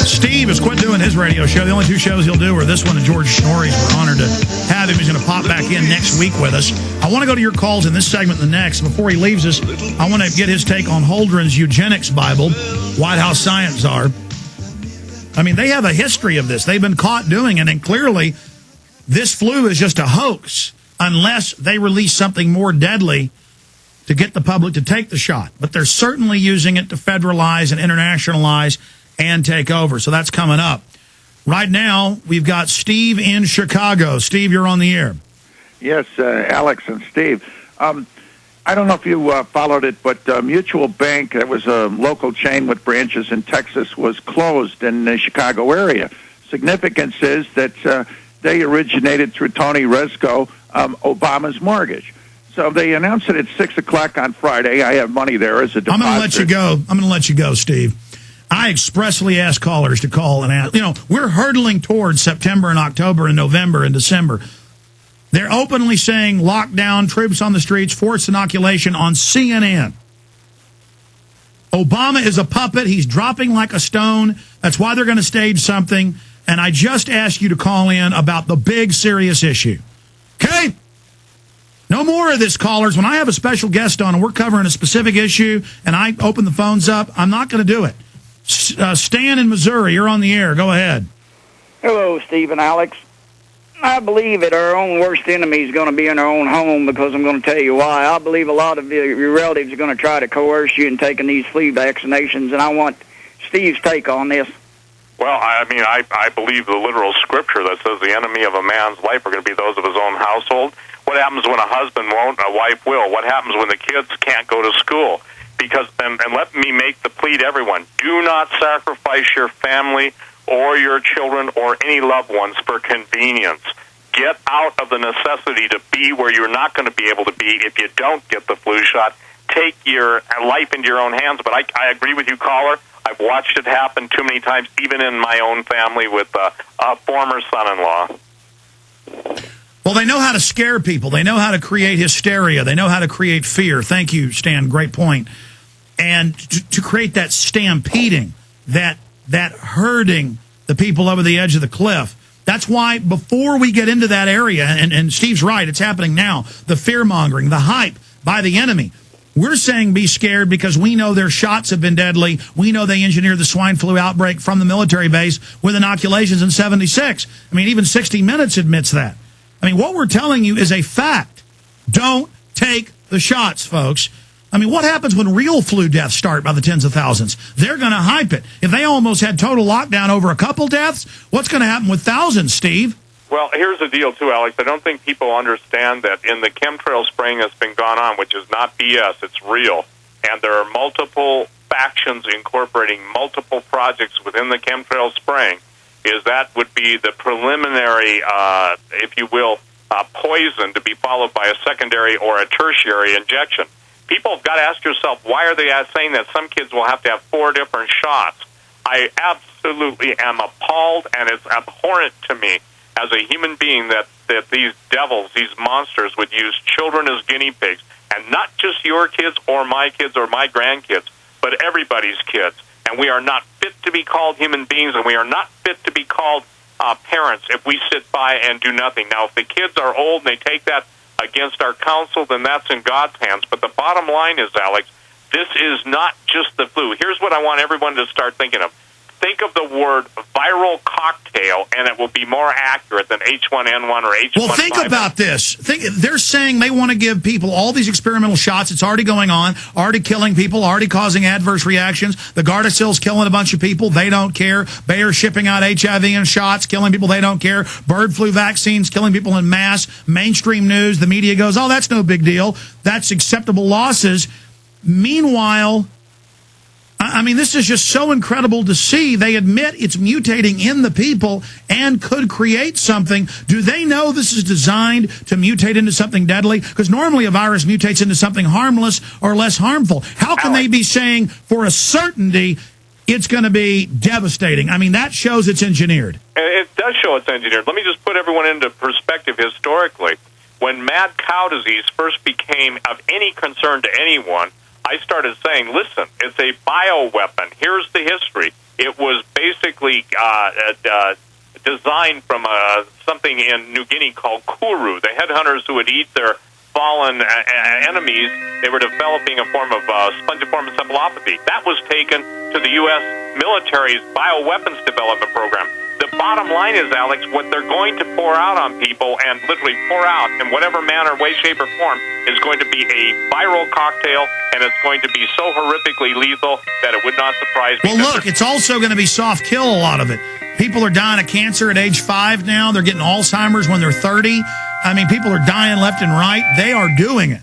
Steve has quit doing his radio show. The only two shows he'll do are this one and George Schnorri's. We're honored to have him. He's going to pop back in next week with us. I want to go to your calls in this segment and the next. Before he leaves us, I want to get his take on Holdren's Eugenics Bible, White House Science Czar. I mean, they have a history of this. They've been caught doing it, and clearly this flu is just a hoax unless they release something more deadly to get the public to take the shot. But they're certainly using it to federalize and internationalize and take over. So that's coming up. Right now, we've got Steve in Chicago. Steve, you're on the air. Yes, Alex and Steve. I don't know if you followed it, but Mutual Bank, that was a local chain with branches in Texas, was closed in the Chicago area. Significance is that they originated through Tony Rezko, Obama's mortgage. So they announced it at 6 o'clock on Friday. I have money there as a deposit. I'm going to let you go, Steve. I expressly ask callers to call and ask. You know, we're hurtling towards September and October and November and December. They're openly saying lockdown, troops on the streets, forced inoculation on CNN. Obama is a puppet. He's dropping like a stone. That's why they're going to stage something. And I just asked you to call in about the big, serious issue. Okay? No more of this, callers. When I have a special guest on and we're covering a specific issue and I open the phones up, I'm not going to do it. Stan in Missouri, you're on the air. Go ahead. Hello, Steve and Alex. I believe that our own worst enemy is going to be in our own home, because I'm going to tell you why. I believe a lot of your relatives are going to try to coerce you in taking these flu vaccinations, and I want Steve's take on this. Well, I mean, I believe the literal scripture that says the enemy of a man's life are going to be those of his own household. What happens when a husband won't, a wife will? What happens when the kids can't go to school? Because, and let me make the plea to everyone, do not sacrifice your family or your children or any loved ones for convenience. Get out of the necessity to be where you're not going to be able to be if you don't get the flu shot. Take your life into your own hands. But I agree with you, caller. I've watched it happen too many times, even in my own family with a former son-in-law. Well, they know how to scare people. They know how to create hysteria. They know how to create fear. Thank you, Stan. Great point. And to create that stampeding, that herding the people over the edge of the cliff. That's why before we get into that area, and Steve's right, it's happening now, the fear-mongering, the hype by the enemy. We're saying be scared because we know their shots have been deadly. We know they engineered the swine flu outbreak from the military base with inoculations in 76. I mean, even 60 Minutes admits that. I mean, what we're telling you is a fact. Don't take the shots, folks. I mean, what happens when real flu deaths start by the tens of thousands? They're going to hype it. If they almost had total lockdown over a couple deaths, what's going to happen with thousands, Steve? Well, here's the deal, too, Alex. I don't think people understand that in the chemtrail spraying that's been gone on, which is not BS, it's real, and there are multiple factions incorporating multiple projects within the chemtrail spraying, is that would be the preliminary, if you will, poison to be followed by a secondary or a tertiary injection. People have got to ask yourself, why are they saying that some kids will have to have 4 different shots? I absolutely am appalled, and it's abhorrent to me as a human being that these devils, these monsters, would use children as guinea pigs, and not just your kids or my grandkids, but everybody's kids. And we are not fit to be called human beings, and we are not fit to be called parents if we sit by and do nothing. Now, if the kids are old and they take that against our counsel, then that's in God's hands. But the bottom line is, Alex, this is not just the flu. Here's what I want everyone to start thinking of. Think of the word viral cocktail, and it will be more accurate than H1N1 or H1N5. Well, think about this. They're saying they want to give people all these experimental shots. It's already going on, already killing people, already causing adverse reactions. The Gardasil's killing a bunch of people. They don't care. Bayer shipping out HIV in shots, killing people. They don't care. Bird flu vaccines, killing people in mass. Mainstream news, the media goes, oh, that's no big deal. That's acceptable losses. Meanwhile, I mean, this is just so incredible to see. They admit it's mutating in the people and could create something. Do they know this is designed to mutate into something deadly? Because normally a virus mutates into something harmless or less harmful. How can they be saying for a certainty it's going to be devastating? I mean, that shows it's engineered. It does show it's engineered. Let me just put everyone into perspective historically. When mad cow disease first became of any concern to anyone, I started saying, listen, it's a bioweapon. Here's the history. It was basically designed from something in New Guinea called kuru. The headhunters who would eat their fallen enemies, they were developing a form of spongiform encephalopathy. That was taken to the U.S. military's bioweapons development program. The bottom line is, Alex, what they're going to pour out on people, and literally pour out in whatever manner, way, shape, or form, is going to be a viral cocktail, and it's going to be so horrifically lethal that it would not surprise me. Well, look, it's also going to be soft kill, a lot of it. People are dying of cancer at age 5 now. They're getting Alzheimer's when they're 30. I mean, people are dying left and right. They are doing it.